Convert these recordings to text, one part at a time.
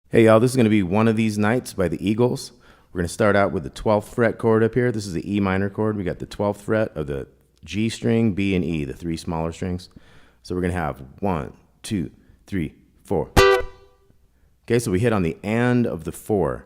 Hey y'all, this is going to be One of These Nights by the Eagles. We're going to start out with the 12th fret chord up here. This is the E minor chord. We got the 12th fret of the G string, B, and E, the three smaller strings. So we're going to have 1, 2, 3, 4. Okay, so we hit on the and of the 4.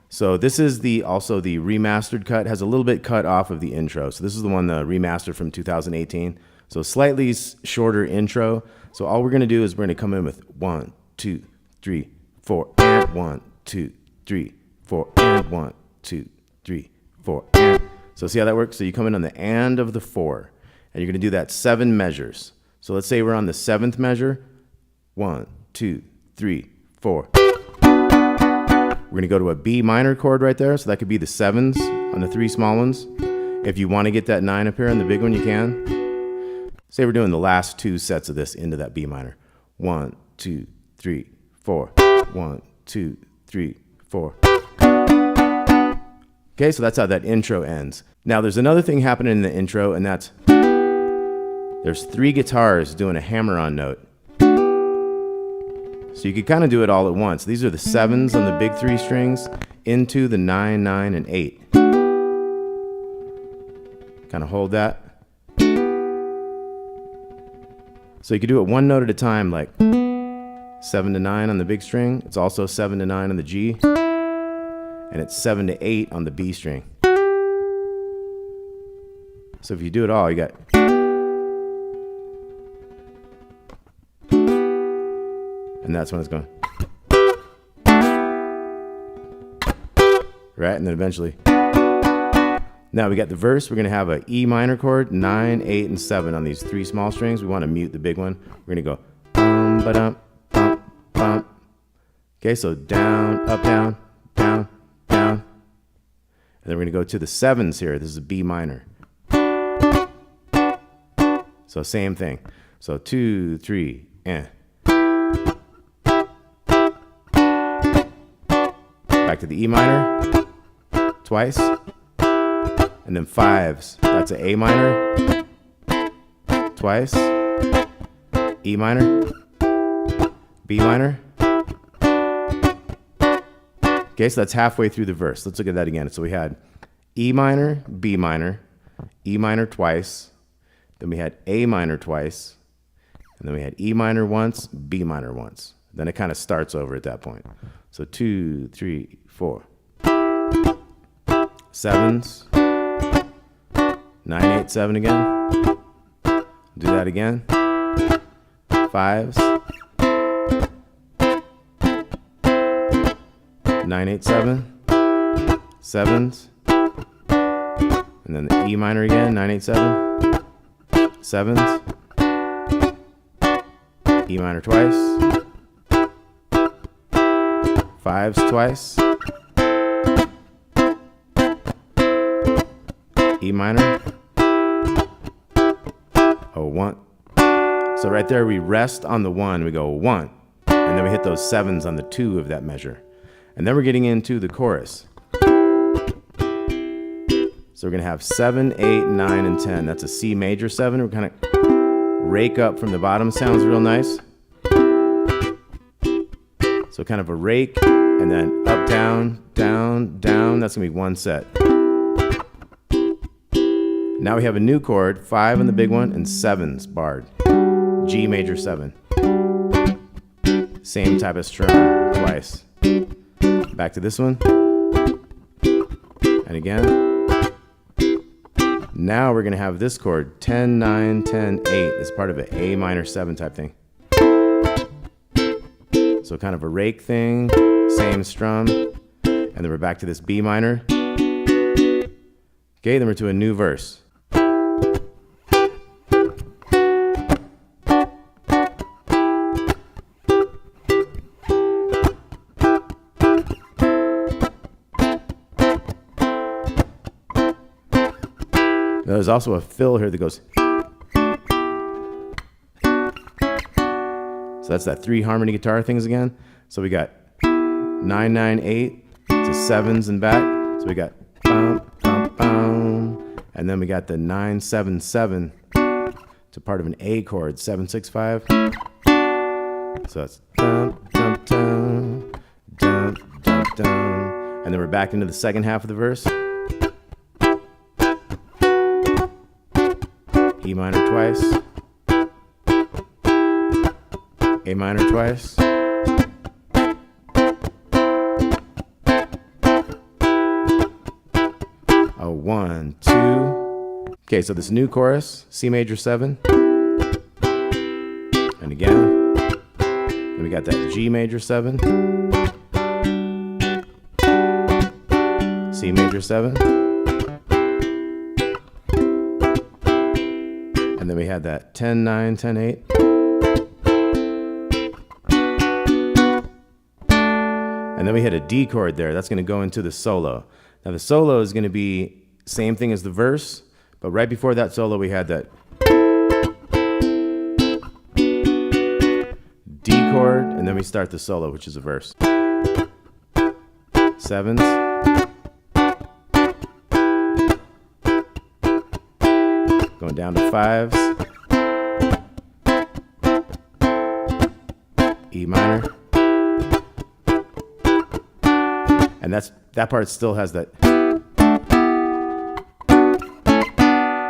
So this is also the remastered cut. It has a little bit cut off of the intro. So this is the one, the remastered from 2018. So slightly shorter intro. So all we're going to do is we're going to come in with 1, 2, 3, 4, and 1, 2, 3, 4, and 1, 2, 3, 4, and. So see how that works? So you come in on the and of the 4, and you're going to do that 7 measures. So let's say we're on the 7th measure. 1, 2, 3, 4. We're going to go to a B minor chord right there. So that could be the 7s on the 3 small ones. If you want to get that 9 up here on the big one, you can. Say we're doing the last 2 sets of this into that B minor. 1, 2, 3, 4. 1, 2, 3, 4. Okay, so that's how that intro ends. Now there's another thing happening in the intro, and that's there's 3 guitars doing a hammer-on note. So you could kind of do it all at once. These are the 7s on the big 3 strings into the 9, 9, and 8. Kind of hold that. So you could do it one note at a time, like 7 to 9 on the big string. It's also 7 to 9 on the G. And it's 7 to 8 on the B string. So if you do it all, you got. And that's when it's going. Right? And then eventually. Now we got the verse. We're going to have an E minor chord, 9, 8, and 7 on these 3 small strings. We want to mute the big one. We're going to go ba-dum, bum, bum. Okay, so down, up, down, down, down. And then we're going to go to the 7s here. This is a B minor. So same thing. So 2, 3, and. Back to the E minor, twice, and then 5s. That's an A minor, twice, E minor, B minor. Okay, so that's halfway through the verse. Let's look at that again. So we had E minor, B minor, E minor twice, then we had A minor twice, and then we had E minor once, B minor once. Then it kind of starts over at that point. So 2, 3, 4. 7s. 9, 8, 7 again. Do that again. 5s. 9, 8, 7. 7s. And then the E minor again. 9, 8, 7. 7s. E minor twice. 5s twice, E minor, 1. So right there we rest on the 1, we go 1, and then we hit those 7s on the 2 of that measure. And then we're getting into the chorus. So we're going to have 7, 8, 9, and 10. That's a C major 7. We're kind of rake up from the bottom, sounds real nice. So kind of a rake, and then up, down, down, down. That's going to be 1 set. Now we have a new chord, 5 on the big one, and 7s barred. G major 7. Same type of strum, twice. Back to this one. And again. Now we're going to have this chord, 10, 9, 10, 8. It's part of an A minor 7 type thing. So kind of a rake thing, same strum, and then we're back to this B minor. Okay, then we're to a new verse. Now there's also a fill here that goes. So that's that 3 harmony guitar things again. So we got 9, 9, 8 to 7s and back. So we got bum, bum, bum. And then we got the 9, 7, 7 to part of an A chord, 7, 6, 5. So that's dum, dum, dum, dum, down. And then we're back into the second half of the verse. E minor twice. A minor twice. A 1, 2. Okay, so this new chorus, C major 7. And again. Then we got that G major 7. C major 7. And then we had that 10, 9, 10, 8. And then we hit a D chord there. That's going to go into the solo. Now the solo is going to be same thing as the verse, but right before that solo we had that D chord, and then we start the solo, which is a verse. Sevens. Going down to fives. E minor. And that part still has that.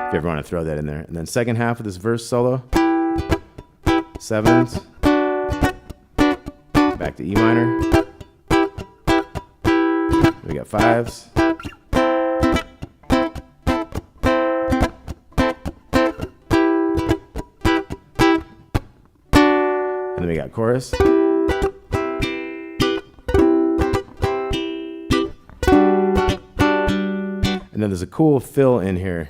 If you ever want to throw that in there. And then second half of this verse solo. Sevens. Back to E minor. We got fives. And then we got chorus. And then there's a cool fill in here.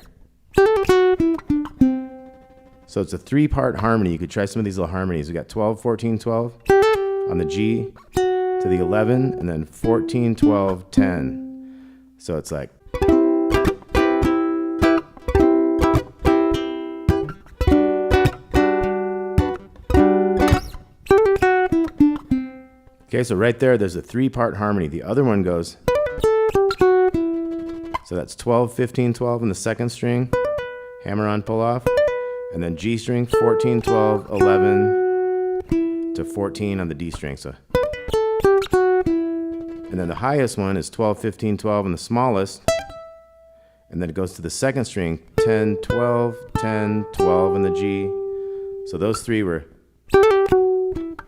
So it's a 3-part harmony. You could try some of these little harmonies. We got 12, 14, 12 on the G to the 11, and then 14, 12, 10. So it's like. Okay, so right there's a 3-part harmony. The other one goes. So that's 12, 15, 12 in the second string, hammer on, pull off, and then G string, 14, 12, 11 to 14 on the D string. So, and then the highest one is 12, 15, 12 in the smallest, and then it goes to the second string, 10, 12, 10, 12 in the G. So those three were, and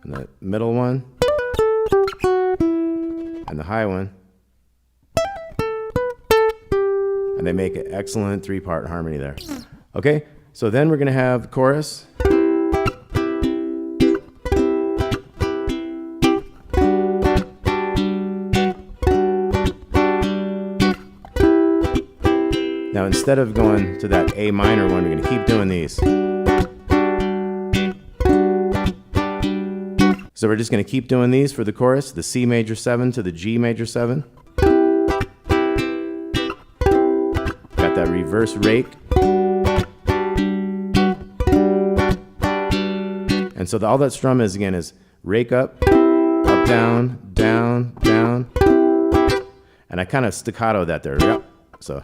the middle one, and the high one. And they make an excellent 3-part harmony there. Okay, so then we're going to have the chorus. Now instead of going to that A minor one, we're going to keep doing these. So we're just going to keep doing these for the chorus, the C major 7 to the G major 7. That reverse rake. And so all that strum is again is rake up, up, down, down, down. And I kind of staccato that there. Yep. So.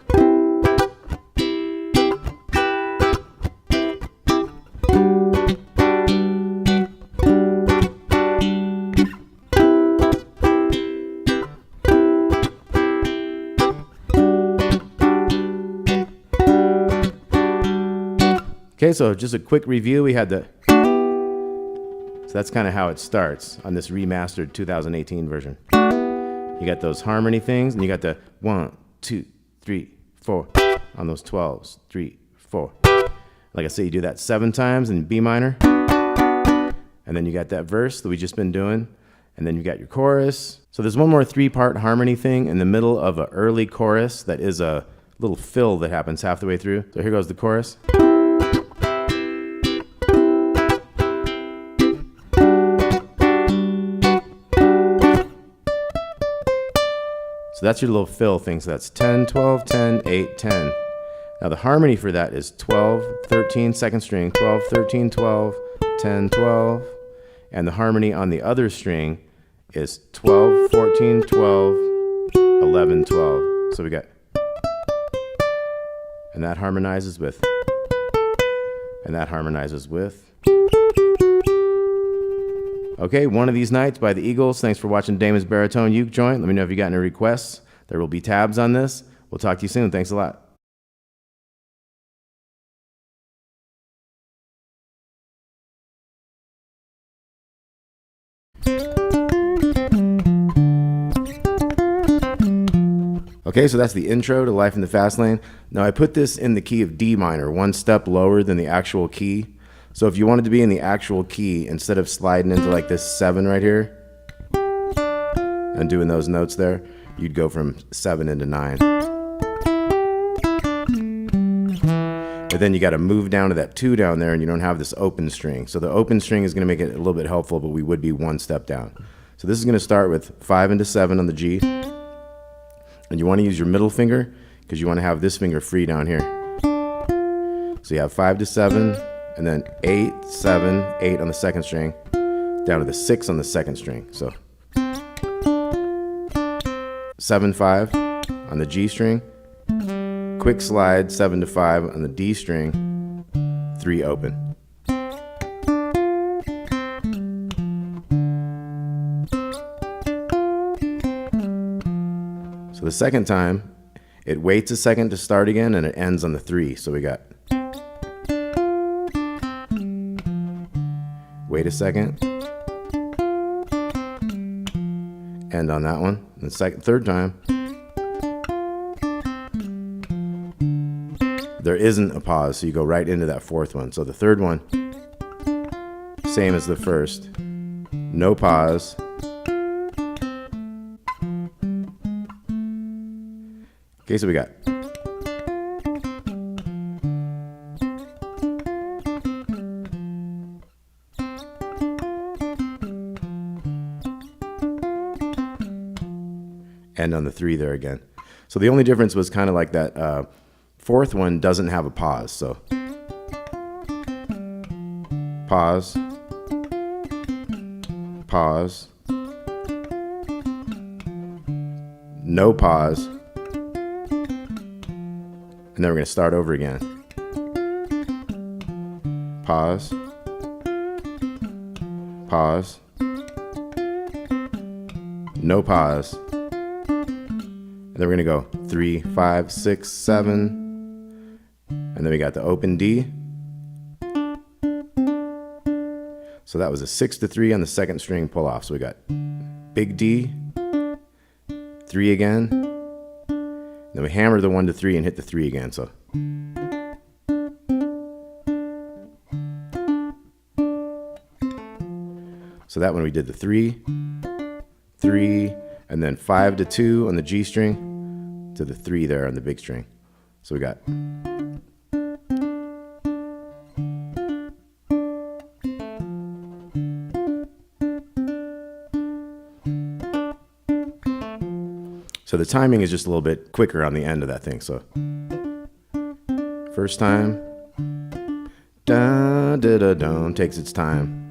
Okay, so just a quick review. We had so that's kind of how it starts on this remastered 2018 version. You got those harmony things, and you got the 1, 2, 3, 4 on those 12s, 3, 4. Like I said, you do that 7 times in B minor, and then you got that verse that we just been doing, and then you got your chorus. So there's one more 3-part harmony thing in the middle of an early chorus that is a little fill that happens half the way through. So here goes the chorus. So that's your little fill thing. So that's 10, 12, 10, 8, 10. Now the harmony for that is 12, 13, second string, 12, 13, 12, 10, 12. And the harmony on the other string is 12, 14, 12, 11, 12. So we got, and that harmonizes with, and that harmonizes with. Okay, One of These Nights by the Eagles. Thanks for watching Damon's Baritone Uke Joint. Let me know if you got any requests. There will be tabs on this. We'll talk to you soon. Thanks a lot. Okay, so that's the intro to Life in the Fast Lane. Now I put this in the key of D minor, one step lower than the actual key. So if you wanted to be in the actual key, instead of sliding into like this 7 right here and doing those notes there, you'd go from 7 into 9. And then you got to move down to that 2 down there, and you don't have this open string. So the open string is going to make it a little bit helpful, but we would be one step down. So this is going to start with 5 into 7 on the G. And you want to use your middle finger because you want to have this finger free down here. So you have 5 to 7, and then 8, 7, 8 on the second string, down to the 6 on the second string. So 7, 5 on the G string, quick slide 7 to 5 on the D string, 3 open. So the second time, it waits a second to start again, and it ends on the 3. So we got wait a second, end on that one. And the third time, there isn't a pause, so you go right into that fourth one. So the third one, same as the first, no pause. Okay, so we got end on the 3 there again. So the only difference was kind of like that fourth one doesn't have a pause. So pause, pause, no pause. And then we're going to start over again. Pause. Pause. No pause. And then we're going to go 3, 5, 6, 7. And then we got the open D. So that was a 6 to 3 on the second string pull off. So we got big D, 3 again. Then we hammer the 1 to 3 and hit the 3 again. So that one we did the 3, 3, and then 5 to 2 on the G string to the 3 there on the big string. So we got so the timing is just a little bit quicker on the end of that thing. So first time, da da da dum, takes its time.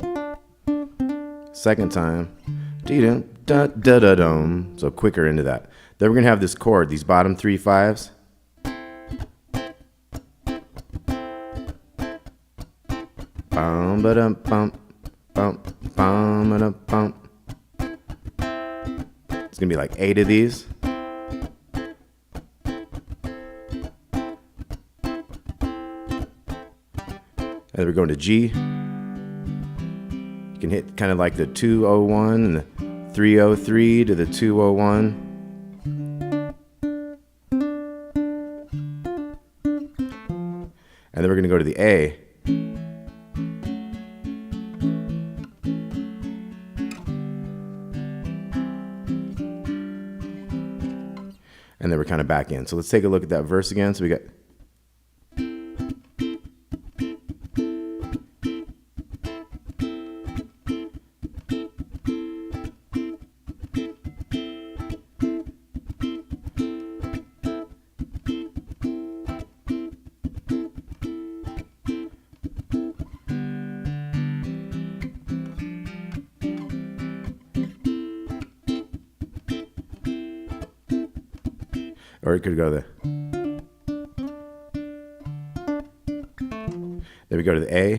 Second time, dee dum da da da dum, so quicker into that. Then we're gonna have this chord, these bottom 3 5s. Bum ba dum bum bum bum ba dum bum. It's gonna be like 8 of these. And we're going to G. You can hit kind of like the 201 and the 303 to the 201. And then we're going to go to the A. And then we're kind of back in. So let's take a look at that verse again. So we got or it could go there. Then we go to the A.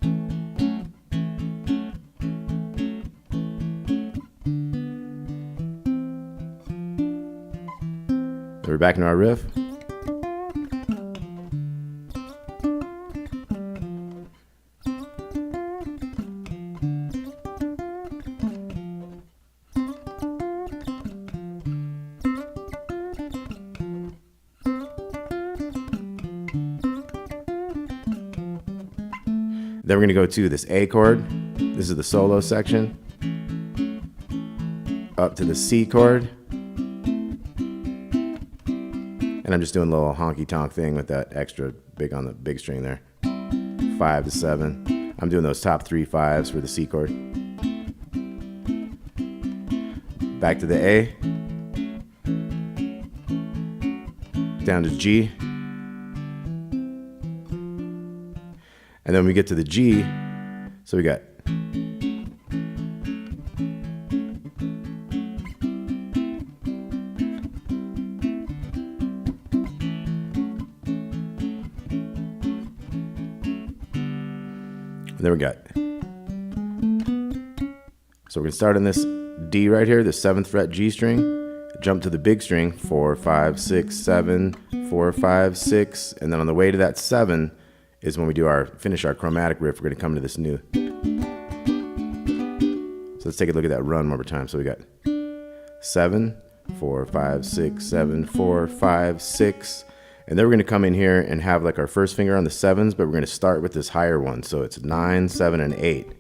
we're back into our riff. Then we're going to go to this A chord. This is the solo section. Up to the C chord. And I'm just doing a little honky tonk thing with that extra big on the big string there. 5 to 7. I'm doing those top 3 5s for the C chord. Back to the A. Down to G. And then we get to the G, so we got so we're gonna start on this D right here, the 7th fret G string, jump to the big string, 4, 5, 6, 7, 4, 5, 6, and then on the way to that 7 is when we do finish our chromatic riff. We're gonna come to this new. So let's take a look at that run one more time. So we got 7, 4, 5, 6, 7, 4, 5, 6. And then we're gonna come in here and have like our first finger on the 7s, but we're gonna start with this higher one. So it's 9, 7, and 8.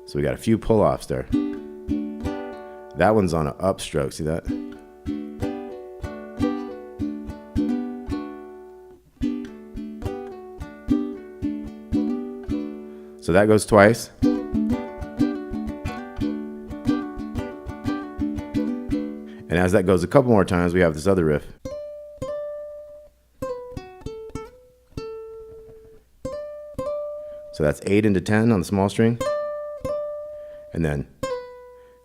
So we got a few pull-offs there. That one's on an upstroke, see that? So that goes twice. And as that goes a couple more times, we have this other riff. So that's 8 into 10 on the small string. And then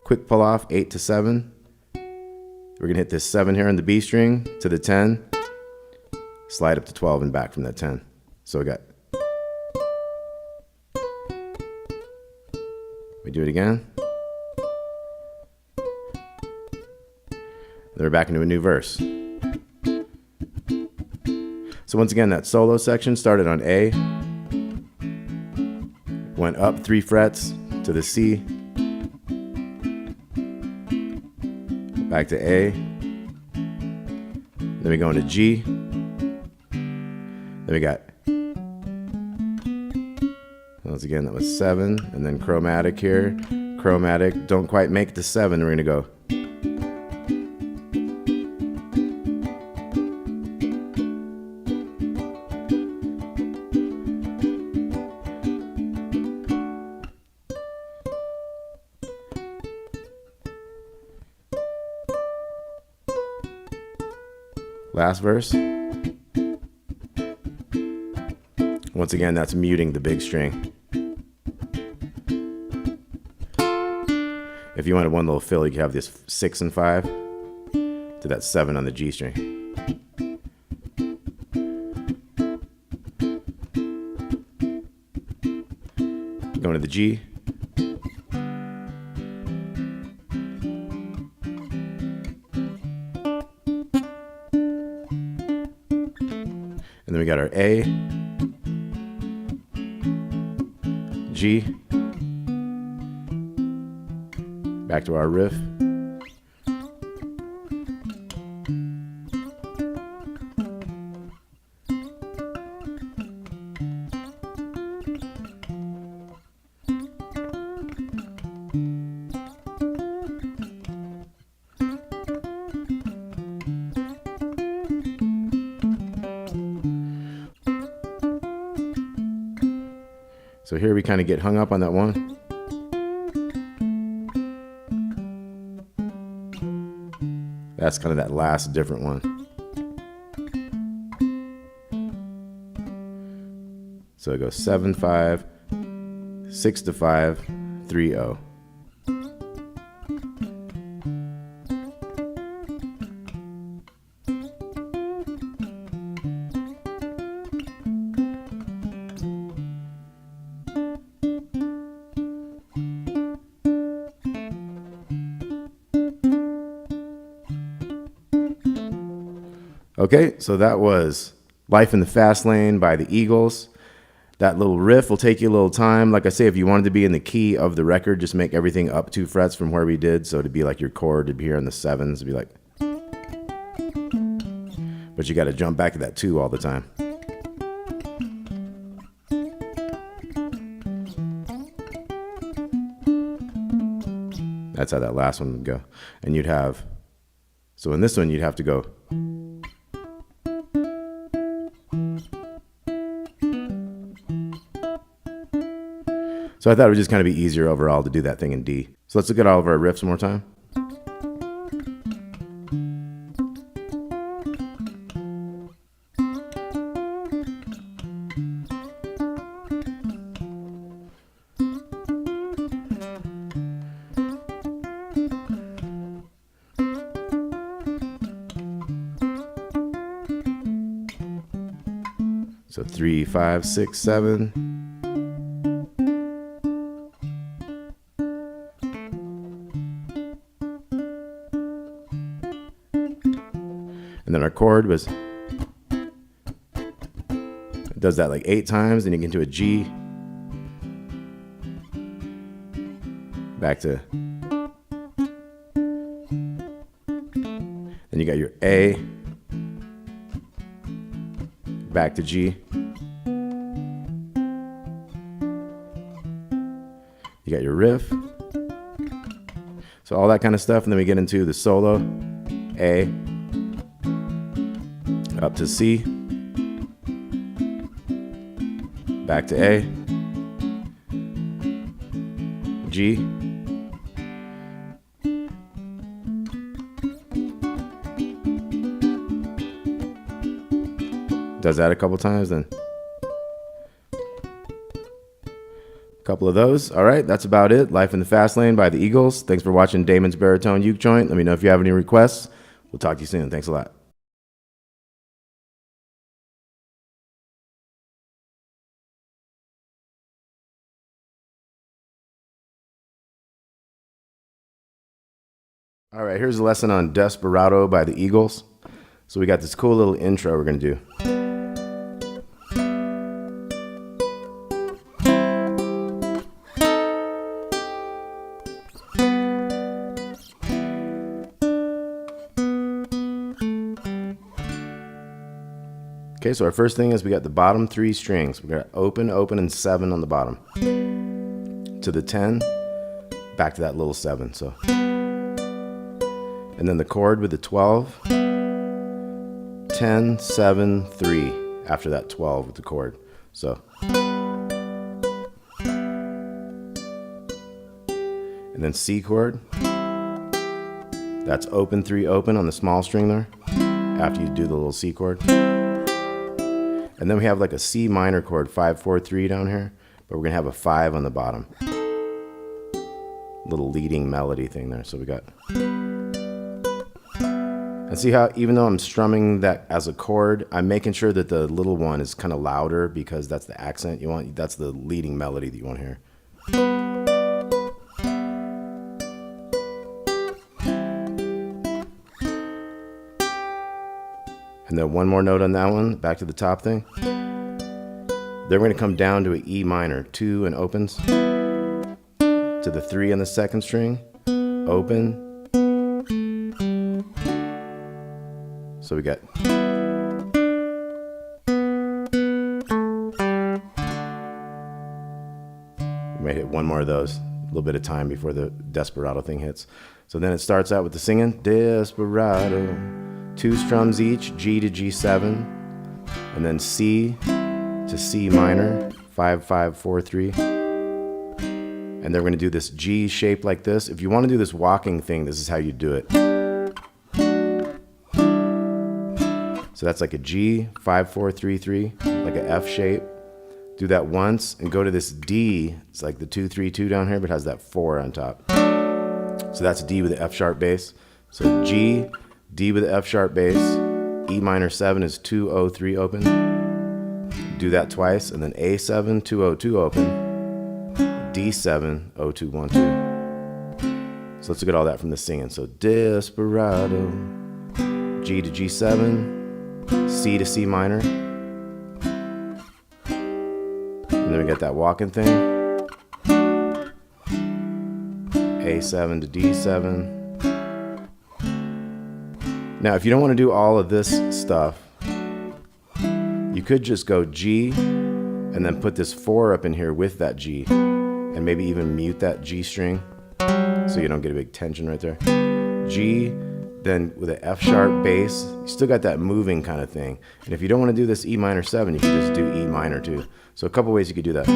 quick pull off, 8 to 7. We're gonna hit this 7 here on the B string to the 10. Slide up to 12 and back from that 10. So we got. We do it again. Then we're back into a new verse. So once again, that solo section started on A, went up 3 frets to the C, back to A, then we go into G, then we got, once again, that was 7, and then chromatic here, chromatic, don't quite make the 7, we're gonna go. Last verse. Once again, that's muting the big string. If you wanted one little fill, you could have this 6 and 5 to that 7 on the G string. Going to the G. And then we got our A, G, back to our riff. So here we kind of get hung up on that one. That's kind of that last different one. So it goes 7, 5, 6 to 5, 3, 0. Okay, so that was Life in the Fast Lane by the Eagles. That little riff will take you a little time. Like I say, if you wanted to be in the key of the record, just make everything up 2 frets from where we did. So to be like your chord, to be here in the 7s, to be like. But you got to jump back to that 2 all the time. That's how that last one would go. And you'd have, so in this one, you'd have to go. So I thought it would just kind of be easier overall to do that thing in D. So let's look at all of our riffs one more time. So 3, 5, 6, 7. And then our chord was, it does that like 8 times, then you get into a G, back to, then you got your A, back to G, you got your riff, so all that kind of stuff, and then we get into the solo, A, up to C, back to A, G, does that a couple times, then a couple of those. All right, that's about it. Life in the Fast Lane by the Eagles. Thanks for watching Damon's Baritone Uke Joint. Let me know if you have any requests. We'll talk to you soon. Thanks a lot. All right, here's a lesson on Desperado by the Eagles. So we got this cool little intro we're going to do. Okay, so our first thing is we got the bottom 3 strings. We got open, open, and 7 on the bottom. To the 10, back to that little 7. So. And then the chord with the 12, 10, 7, 3, after that 12 with the chord. So. And then C chord, that's open, 3, open on the small string there, after you do the little C chord. And then we have like a C minor chord, 5, 4, 3 down here, but we're gonna have a 5 on the bottom. Little leading melody thing there, so we got. And see how, even though I'm strumming that as a chord, I'm making sure that the little one is kind of louder because that's the accent you want. That's the leading melody that you want to hear. And then one more note on that one, back to the top thing. Then we're going to come down to an E minor, 2 and opens, to the 3 on the 2nd string, open. So we got. We might hit one more of those. A little bit of time before the Desperado thing hits. So then it starts out with the singing. Desperado. 2 strums each, G to G7. And then C to C minor. 5, 5, 4, 3. And then we're going to do this G shape like this. If you want to do this walking thing, this is how you do it. So that's like a G, 5, 4, 3, 3, like an F shape. Do that once and go to this D. It's like the 2, 3, 2 down here, but it has that 4 on top. So that's D with the F sharp bass. So G, D with the F sharp bass. E minor 7 is 2, 0, 3 open. Do that twice, and then A7, 2, 0, 2 open. D7, 0, 2, 1, 2. So let's look at all that from the singing. So Desperado, G to G7. C to C minor. And then we got that walking thing. A7 to D7. Now, if you don't want to do all of this stuff, you could just go G and then put this 4 up in here with that G, and maybe even mute that G string so you don't get a big tension right there. G, then with an F sharp bass, you still got that moving kind of thing. And if you don't want to do this E minor 7, you can just do E minor too. So a couple ways you could do that.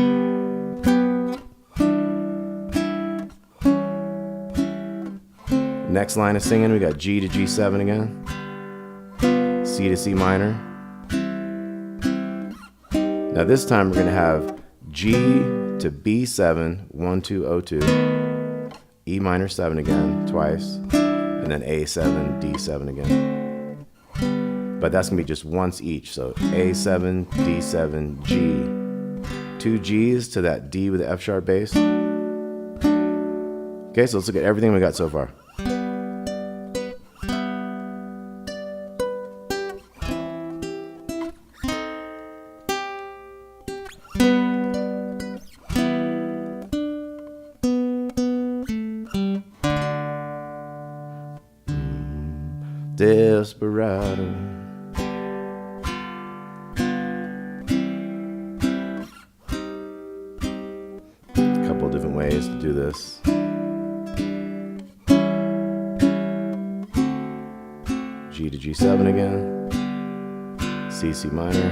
Next line of singing, we got G to G7 again, C to C minor. Now this time we're going to have G to B7, 1, 2, 0, 2, E minor 7 again, twice, and then A7, D7 again. But that's going to be just once each, so A7, D7, G. 2 G's to that D with the F sharp bass. Okay, so let's look at everything we got so far. Desperado. A couple of different ways to do this. G to G7 again. C, C minor.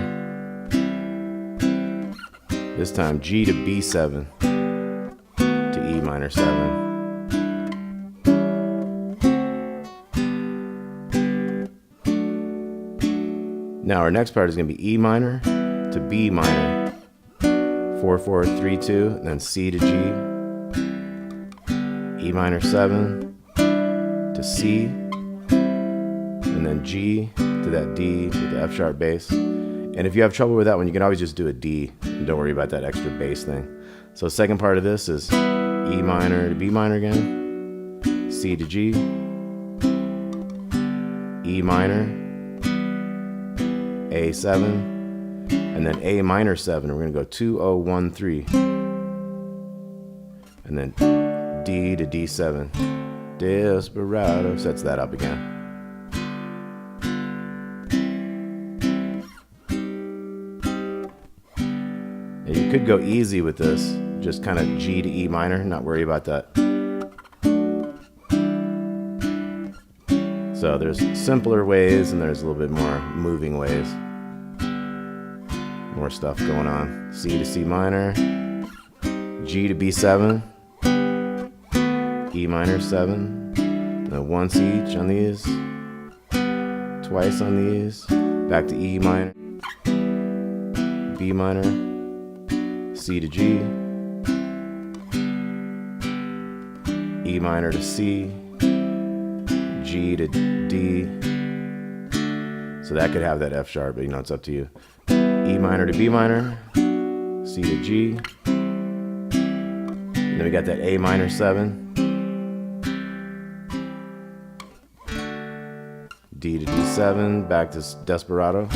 This time G to B7 to E minor 7. Now our next part is going to be E minor to B minor, 4, 4, 3, 2, and then C to G, E minor 7 to C, and then G to that D with the F sharp bass. And if you have trouble with that one, you can always just do a D, and don't worry about that extra bass thing. So the second part of this is E minor to B minor again, C to G, E minor, A7, and then A minor 7. We're going to go 2, 0, 1, 3. And then D to D7. Desperado sets that up again. And you could go easy with this, just kind of G to E minor, not worry about that. So there's simpler ways and there's a little bit more moving ways. More stuff going on. C to C minor, G to B7, E minor 7, then once each on these, twice on these, back to E minor, B minor, C to G, E minor to C, G to D. So that could have that F sharp, but you know, it's up to you. E minor to B minor, C to G. And then we got that A minor 7. D to D7, back to Desperado.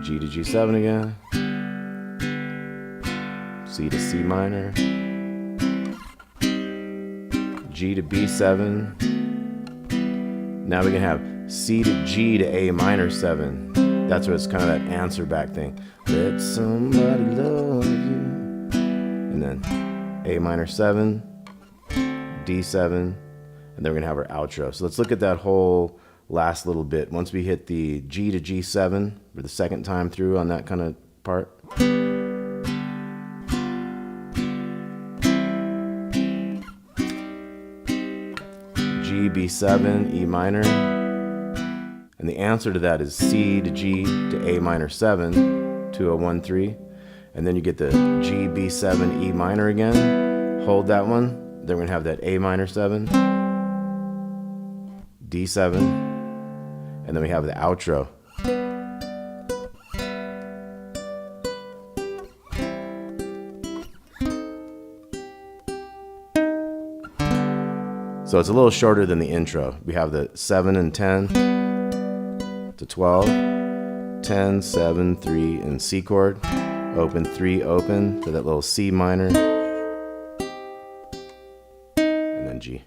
G to G7 again. C to C minor. G to B7. Now we can have C to G to A minor 7. That's where it's kind of that answer back thing. Let somebody love you. And then A minor 7, D7, and then we're going to have our outro. So let's look at that whole last little bit. Once we hit the G to G7 for the second time through on that kind of part. G, B7, E minor. And the answer to that is C to G to A minor 7, 2, 0, 1, 3. And then you get the G, B7, E minor again. Hold that one. Then we're going to have that A minor 7, D7, and then we have the outro. So it's a little shorter than the intro. We have the 7 and 10 to 12, 10, 7, 3, and C chord, open 3, open to that little C minor, and then G.